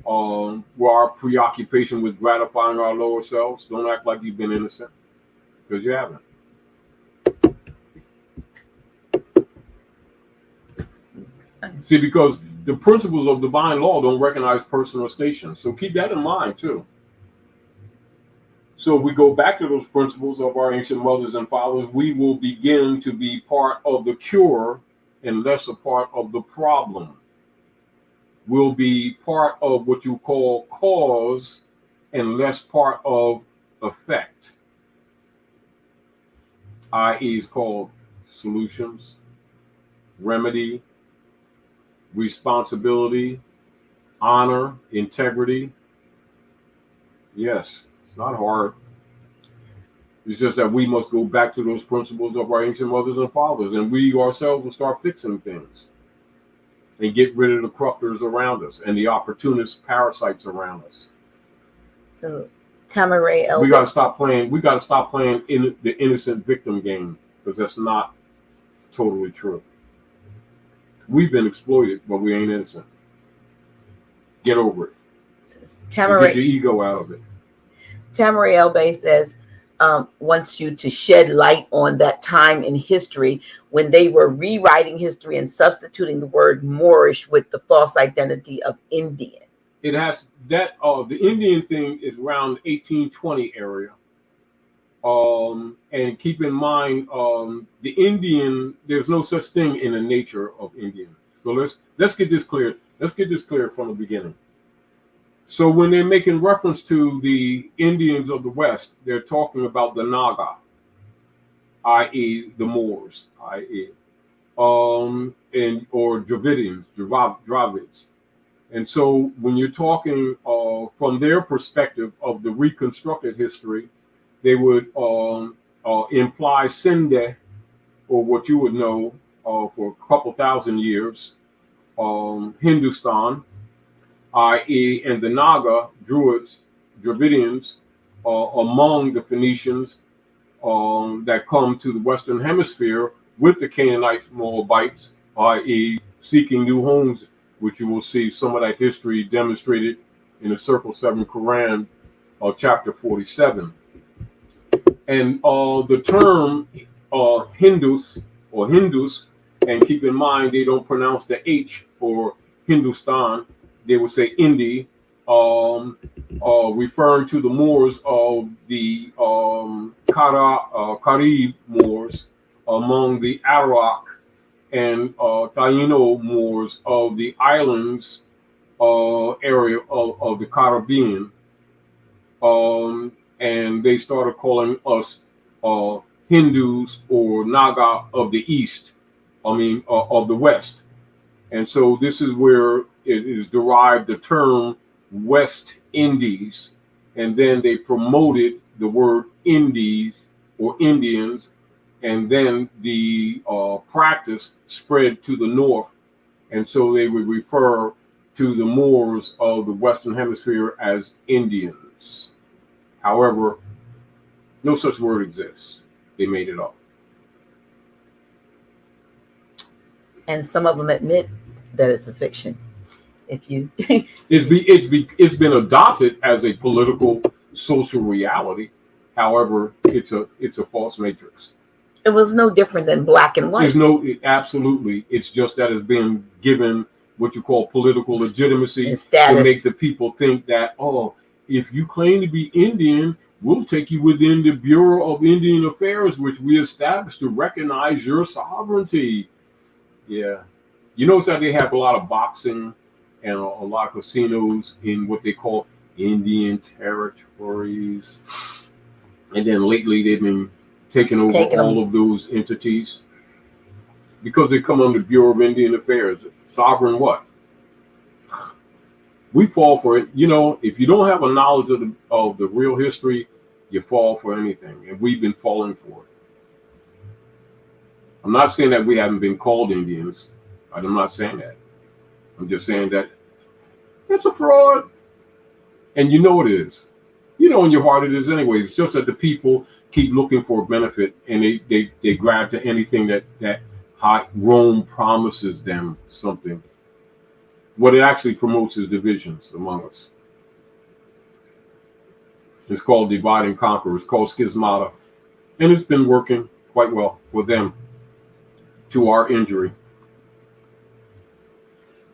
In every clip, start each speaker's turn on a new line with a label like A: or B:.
A: our preoccupation with gratifying our lower selves. Don't act like you've been innocent, because you haven't. See, because the principles of divine law don't recognize personal station. So keep that in mind too. So we go back to those principles of our ancient mothers and fathers, we will begin to be part of the cure and less a part of the problem. We'll be part of what you call cause and less part of effect, i.e. is called solutions, remedy, responsibility, honor, integrity. Yes, it's not hard. It's just that we must go back to those principles of our ancient mothers and fathers, and we ourselves will start fixing things and get rid of the corruptors around us and the opportunist parasites around us.
B: So, Tamaray Elder,
A: we got to stop playing. We got to stop playing in the innocent victim game, because that's not totally true. We've been exploited, but we ain't innocent. Get over it. Get your ego out of it.
B: Tamaray Elbe says, wants you to shed light on that time in history when they were rewriting history and substituting the word Moorish with the false identity of Indian.
A: It has that. The Indian thing is around 1820 area. And keep in mind, the Indian, there's no such thing in the nature of Indian. So let's get this clear. Let's get this clear from the beginning. So when they're making reference to the Indians of the West, they're talking about the Naga, i.e. the Moors, i.e. or Dravids. And so when you're talking from their perspective of the reconstructed history, they would imply Sindh, or what you would know for a couple thousand years, Hindustan, i.e. and the Naga, Druids, Dravidians, among the Phoenicians that come to the Western Hemisphere with the Canaanites, Moabites, i.e. seeking new homes, which you will see some of that history demonstrated in the Circle 7 Quran, chapter 47. And the term Hindus, and keep in mind they don't pronounce the H for Hindustan, they would say Indi, referring to the Moors of the Carib Moors among the Arawak and Taino Moors of the islands area of the Caribbean. And they started calling us Hindus or Naga of the East, of the West. And so this is where it is derived the term West Indies. And then they promoted the word Indies or Indians. And then the practice spread to the north. And so they would refer to the Moors of the Western Hemisphere as Indians. However, no such word exists. They made it up.
B: And some of them admit that it's a fiction. If you,
A: it's been adopted as a political, social reality. However, it's a false matrix.
B: It was no different than black and white.
A: Absolutely. It's just that it's been given what you call political legitimacy to make the people think that, oh, if you claim to be Indian, we'll take you within the Bureau of Indian Affairs, which we established to recognize your sovereignty. Yeah. You notice that they have a lot of boxing and a lot of casinos in what they call Indian territories. And then lately they've been taking over all of those entities because they come under the Bureau of Indian Affairs. Sovereign what? We fall for it. You know, if you don't have a knowledge of the real history, you fall for anything. And we've been falling for it. I'm not saying that we haven't been called Indians. I'm not saying that. I'm just saying that it's a fraud. And you know it is. You know in your heart it is anyway. It's just that the people keep looking for a benefit and they grab to anything that Rome promises them something. What it actually promotes is divisions among us. It's called divide and conquer. It's called schismata. And it's been working quite well for them to our injury.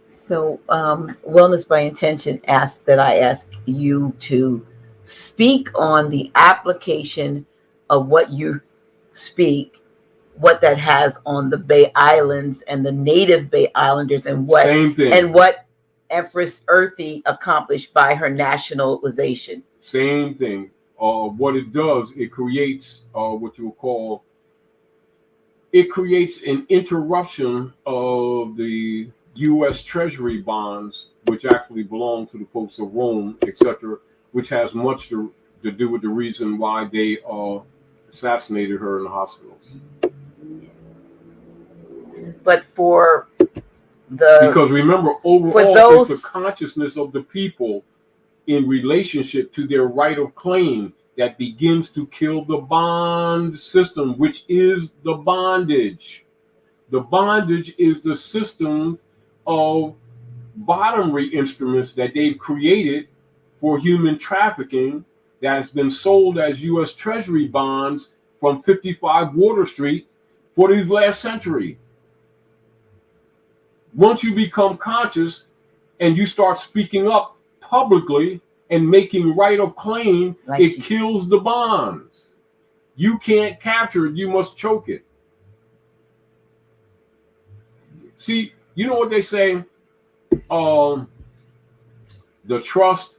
B: So Wellness by Intention asked that I ask you to speak on the application of what you speak, what that has on the Bay Islands and the native Bay Islanders, and what Empress Earthy accomplished by her nationalization.
A: Same thing. What it does, it creates what you would call, it creates an interruption of the U.S. Treasury bonds, which actually belong to the popes of Rome, etc., which has much to do with the reason why they assassinated her in the hospitals.
B: But for
A: because remember, overall, it's the consciousness of the people in relationship to their right of claim that begins to kill the bond system, which is the bondage. The bondage is the system of bottomry instruments that they've created for human trafficking that has been sold as U.S. Treasury bonds from 55 Water Street for these last century. Once you become conscious and you start speaking up publicly and making right of claim, it kills the bonds. You can't capture it, you must choke it. See, you know what they say? The trust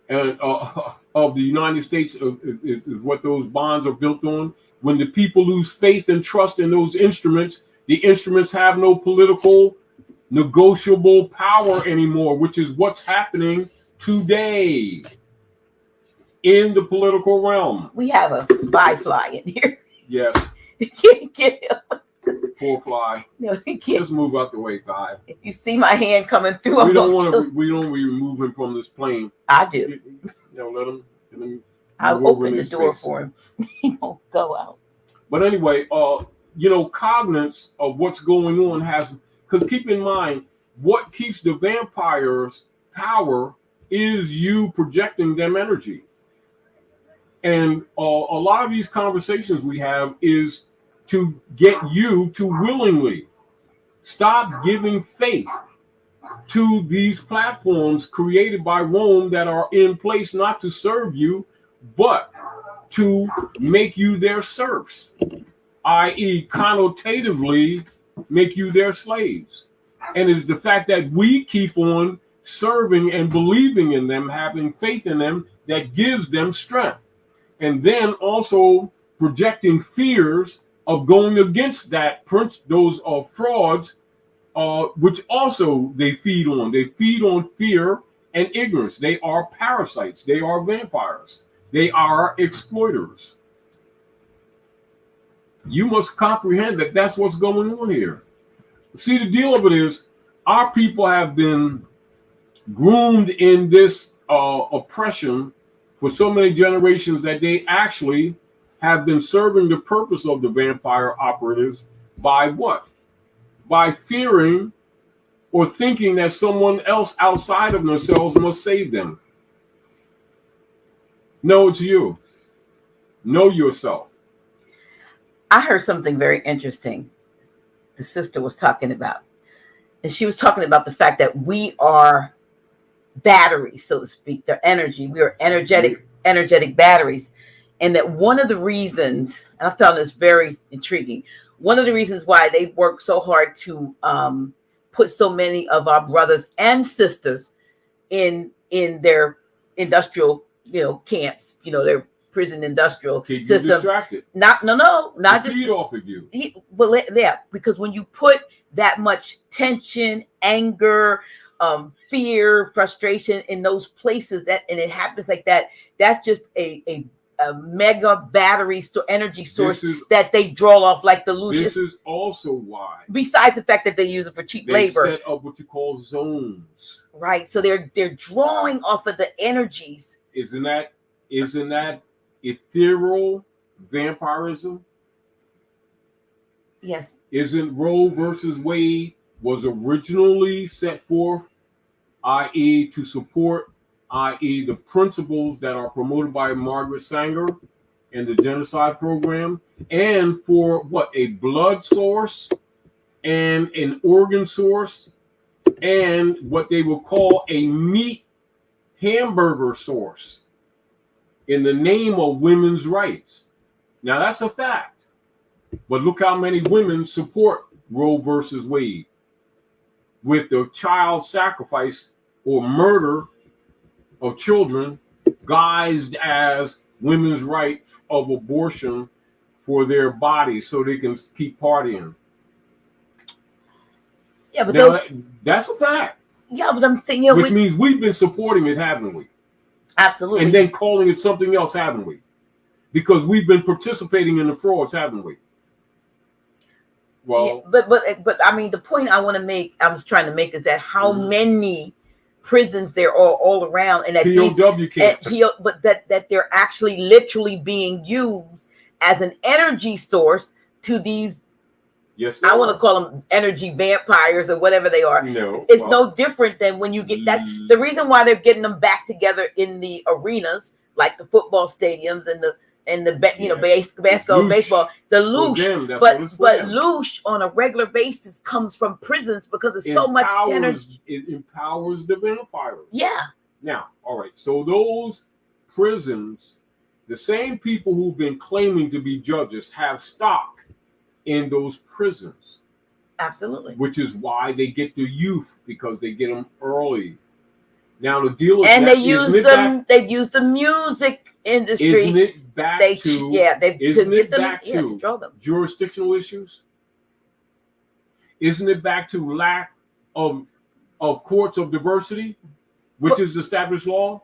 A: and of the United States is what those bonds are built on. When the people lose faith and trust in those instruments, the instruments have no political negotiable power anymore, which is what's happening today in the political realm.
B: We have a spy fly in here.
A: Yes.
B: You can't get him.
A: Poor fly.
B: No, he can't.
A: Just move out the way, guy.
B: If you see my hand coming through,
A: we don't want to. We don't remove him from this plane.
B: I do.
A: Let him.
B: I'll open the door for him. He won't go out.
A: But anyway, cognizance of what's going on has, because keep in mind, what keeps the vampires' power is you projecting them energy. And a lot of these conversations we have is to get you to willingly stop giving faith to these platforms created by Rome that are in place not to serve you, but to make you their serfs, i.e. connotatively make you their slaves. And it's the fact that we keep on serving and believing in them, having faith in them, that gives them strength. And then also projecting fears of going against that, those frauds, which also they feed on. They feed on fear and ignorance. They are parasites. They are vampires. They are exploiters. You must comprehend that that's what's going on here. See, the deal of it is, our people have been groomed in this oppression for so many generations that they actually have been serving the purpose of the vampire operatives by what? By fearing or thinking that someone else outside of themselves must save them. No, it's you. Know yourself.
B: I heard something very interesting the sister was talking about. And she was talking about the fact that we are batteries, so to speak. They're energy. We are energetic batteries. And that one of the reasons, and I found this very intriguing, one of the reasons why they work so hard to put so many of our brothers and sisters in their industrial, camps, their prison industrial system.
A: Distracted.
B: Not just
A: feed off of you.
B: Because when you put that much tension, anger, fear, frustration in those places, and it happens like that, that's just a mega battery energy source that they draw off like the Lucius.
A: This is also why,
B: besides the fact that they use it for cheap labor,
A: set up what you call zones.
B: Right. So they're drawing off of the energies.
A: Isn't that ethereal vampirism?
B: Yes.
A: Isn't Roe versus Wade was originally set forth, i.e., to support, i.e., the principles that are promoted by Margaret Sanger and the genocide program, and for what, a blood source and an organ source and what they will call a meat hamburger source in the name of women's rights. Now, that's a fact. But look how many women support Roe versus Wade with the child sacrifice or murder of children guised as women's right of abortion for their bodies so they can keep partying.
B: Yeah, but
A: now, that's a fact.
B: Yeah, but I'm saying, you know,
A: which means we've been supporting it, haven't we?
B: Absolutely.
A: And then calling it something else, haven't we? Because we've been participating in the frauds, haven't we? Well,
B: yeah, but I mean, the point I want to make, I was trying to make, is that how many prisons there are all around, and that
A: POW camps,
B: but that they're actually literally being used as an energy source to these.
A: Yes,
B: I want to call them energy vampires or whatever they are.
A: No,
B: it's no different than when you get that. The reason why they're getting them back together in the arenas, like the football stadiums and the basketball, baseball, the loosh, but loosh on a regular basis comes from prisons because it's so much energy.
A: It empowers the vampires.
B: Yeah.
A: Now, all right. So those prisons, the same people who've been claiming to be judges have stock in those prisons.
B: Absolutely.
A: Which is why they get the youth, because they get them early. Now the deal is,
B: and they use them. They use the music industry.
A: Isn't it back to?
B: Yeah,
A: isn't it back to jurisdictional issues? Isn't it back to lack of courts of diversity, which is established law?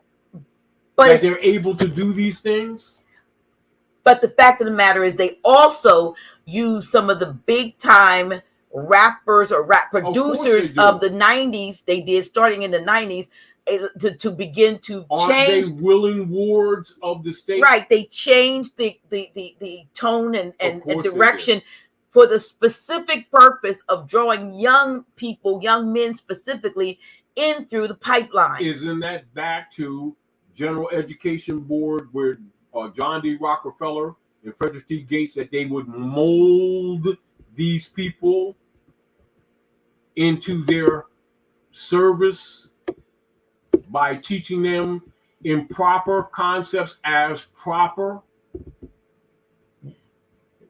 A: But that they're able to do these things.
B: But the fact of the matter is, they also use some of the big time rappers or rap producers of the 90s. They did, starting in the 90s, to begin to change.
A: Aren't they willing wards of the state?
B: Right. They changed the tone and direction for the specific purpose of drawing young people, young men specifically, in through the pipeline.
A: Isn't that back to General Education Board, where John D. Rockefeller and Frederick T. Gates, that they would mold these people into their service by teaching them improper concepts as proper?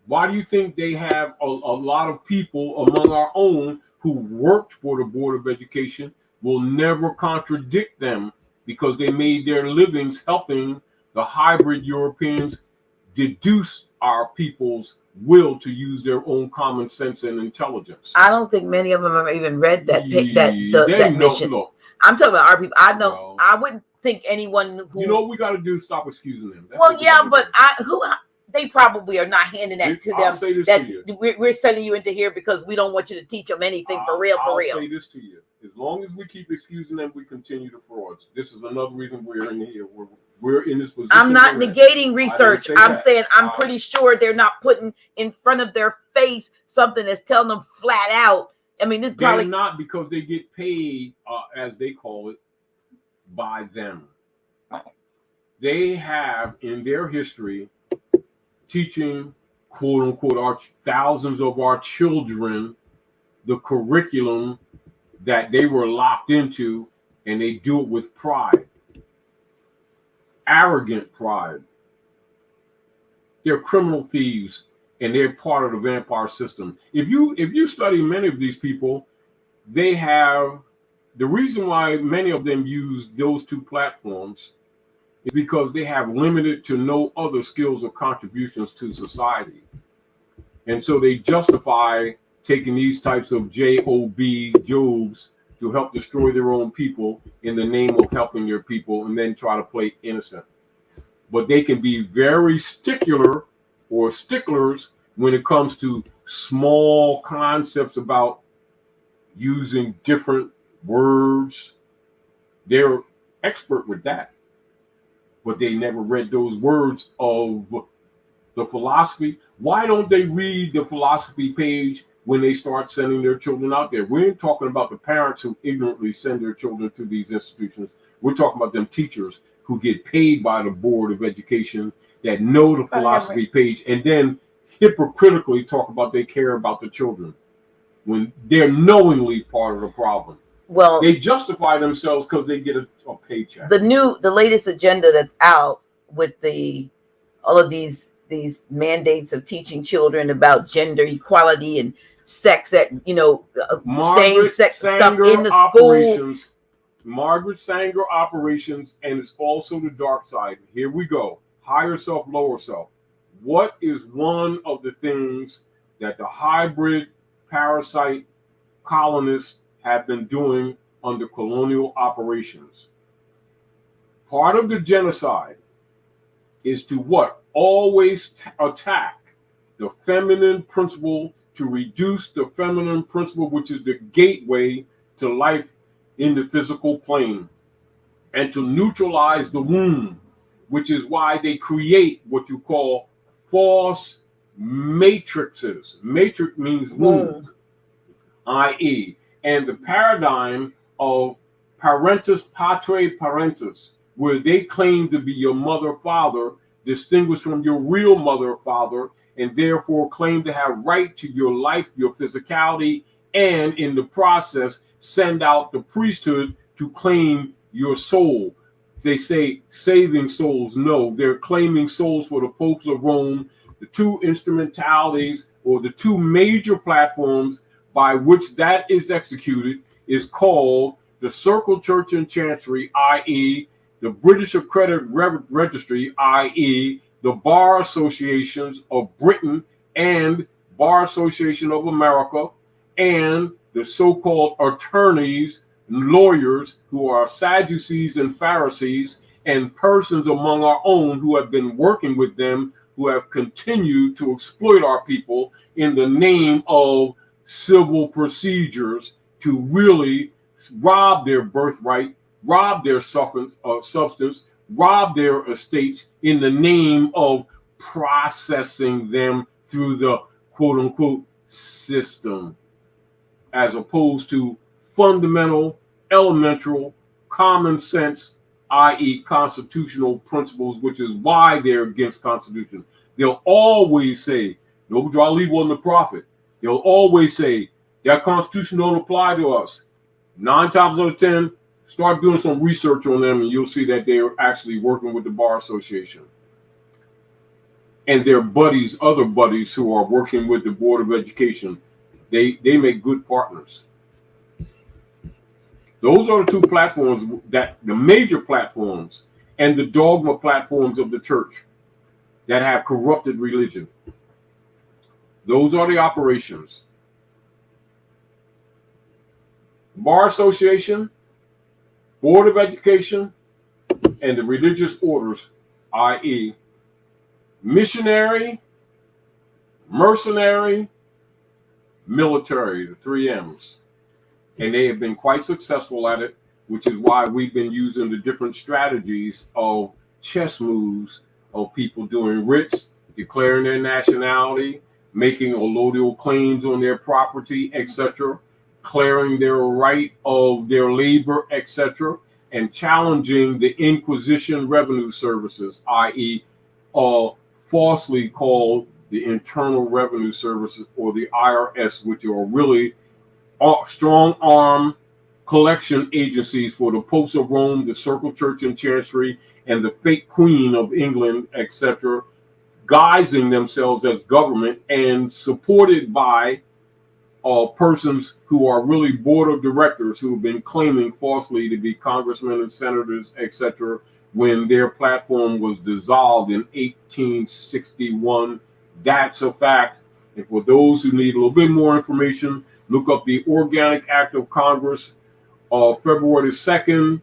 A: Why do you think they have a lot of people among our own who worked for the Board of Education will never contradict them, because they made their livings helping the hybrid Europeans deduce our people's will to use their own common sense and intelligence?
B: I don't think many of them have even read that mission.
A: Look,
B: I'm talking about our people. I know. Well, I wouldn't think anyone who.
A: You know what we got to do? Stop excusing them.
B: Well, yeah, but they probably are not handing that to them.
A: I'll say this to you.
B: We're sending you into here because we don't want you to teach them anything for real.
A: I'll say this to you. As long as we keep excusing them, we continue the frauds. This is another reason we're in here. We're in this position.
B: I'm not negating research. I'm saying I'm pretty sure they're not putting in front of their face something that's telling them flat out. I mean, it's probably
A: not, because they get paid, as they call it, by them. They have in their history teaching, quote unquote, thousands of our children the curriculum that they were locked into, and they do it with pride, arrogant pride. They're criminal thieves, and they're part of the vampire system. If you study many of these people, they have, the reason why many of them use those two platforms is because they have limited to no other skills or contributions to society. And so they justify taking these types of jobs to help destroy their own people in the name of helping your people, and then try to play innocent. But they can be very sticklers when it comes to small concepts about using different words. They're expert with that, but they never read those words of the philosophy. Why don't they read the philosophy page when they start sending their children out there. We ain't talking about the parents who ignorantly send their children to these institutions. We're talking about them teachers who get paid by the Board of Education, that know the philosophy page, and then hypocritically talk about they care about the children when they're knowingly part of the problem.
B: Well,
A: they justify themselves because they get a paycheck.
B: The latest agenda that's out with all of these mandates of teaching children about gender equality and sex, that same sex stuff in the school.
A: Margaret Sanger operations, and it's also the dark side. Here we go. Higher self, lower self. What is one of the things that the hybrid parasite colonists have been doing under colonial operations? Part of the genocide is to what? Always attack the feminine principle, to reduce the feminine principle, which is the gateway to life in the physical plane, and to neutralize the womb, which is why they create what you call false matrices. Matrix means womb, i.e., and the paradigm of parentis patre parentis, where they claim to be your mother, father, distinguished from your real mother, father, and therefore claim to have right to your life, your physicality, and in the process send out the priesthood to claim your soul. They say saving souls. No, they're claiming souls for the popes of Rome. The two instrumentalities, or the two major platforms by which that is executed, is called the Circle Church and Chancery, i.e. the British Accredited Registry, i.e. the Bar Associations of Britain and Bar Association of America, and the so-called attorneys, lawyers who are Sadducees and Pharisees, and persons among our own who have been working with them, who have continued to exploit our people in the name of civil procedures to really rob their birthright, rob their substance, rob their estates in the name of processing them through the quote-unquote system, as opposed to fundamental, elemental, common sense, i.e. constitutional principles, which is why they're against Constitution. They'll always say, no draw leave on the prophet. They'll always say, that Constitution don't apply to us. 9 times out of 10, start doing some research on them and you'll see that they're actually working with the Bar Association. And their buddies, other buddies who are working with the Board of Education, they make good partners. Those are the two platforms, that the major platforms and the dogma platforms of the church that have corrupted religion. Those are the operations. Bar Association, Board of Education, and the religious orders, i.e. missionary, mercenary, military, the 3 M's. And they have been quite successful at it, which is why we've been using the different strategies of chess moves of people doing writs, declaring their nationality, making allodial claims on their property, etc., declaring their right of their labor, etc., and challenging the Inquisition revenue services, i.e., falsely called the Internal Revenue Services, or the IRS, which are really strong arm collection agencies for the popes of Rome, the Circle Church and Chancery, and the fake Queen of England, etc., guising themselves as government and supported by persons who are really board of directors who have been claiming falsely to be congressmen and senators, etc., when their platform was dissolved in 1861. That's a fact. And for those who need a little bit more information, look up the Organic Act of Congress of February 2nd,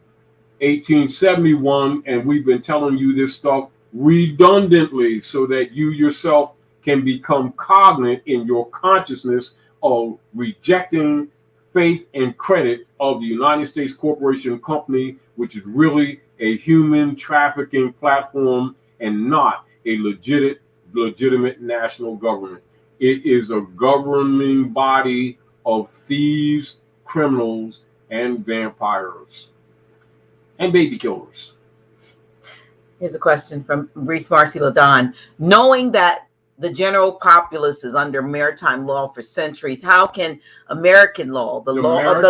A: 1871. And we've been telling you this stuff redundantly so that you yourself can become cognate in your consciousness of rejecting faith and credit of the United States Corporation Company, which is really a human trafficking platform and not a legitimate national government. It is a governing body of thieves, criminals, and vampires, and baby killers.
B: Here's a question from Reese Marcy Ladon. Knowing that the general populace is under maritime law for centuries, how can American law, the law of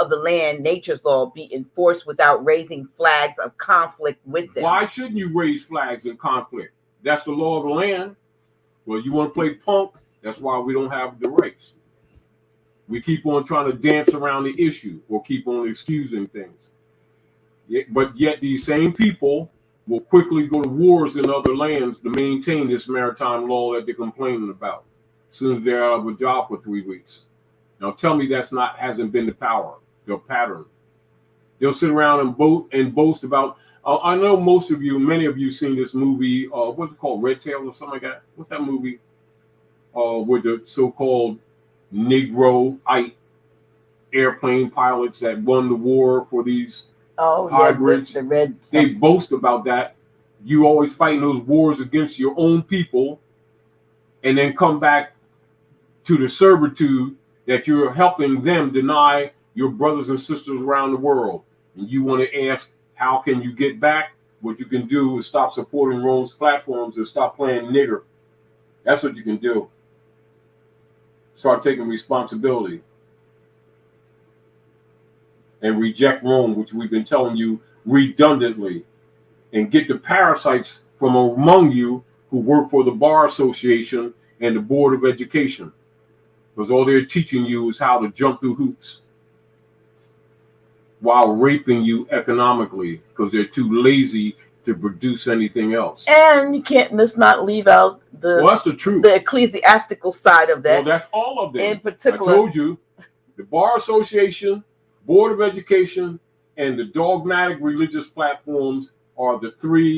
B: the land, nature's law, be enforced without raising flags of conflict with them?
A: Why shouldn't you raise flags in conflict? That's the law of the land. Well, you want to play punk? That's why we don't have the rights. We keep on trying to dance around the issue or keep on excusing things. But yet these same people will quickly go to wars in other lands to maintain this maritime law that they're complaining about as soon as they're out of a job for 3 weeks. Now tell me that's hasn't been the pattern. They'll sit around and boast about. I know many of you seen this movie. What's it called? Red Tail or something like that. What's that movie? With the so-called Negroite airplane pilots that won the war for these hybrids.
B: The red.
A: They boast about that. You always fighting those wars against your own people, and then come back to the servitude that you're helping them deny your brothers and sisters around the world. And you want to ask, how can you get back? What you can do is stop supporting Rome's platforms and stop playing nigger. That's what you can do. Start taking responsibility. And reject Rome, which we've been telling you redundantly. And get the parasites from among you who work for the Bar Association and the Board of Education. Because all they're teaching you is how to jump through hoops while raping you economically because they're too lazy to produce anything else.
B: And you can't, let's not leave out
A: that's the truth.
B: The ecclesiastical side of that.
A: Well, that's all of them.
B: In particular,
A: I told you, the Bar Association, Board of Education, and the dogmatic religious platforms are the three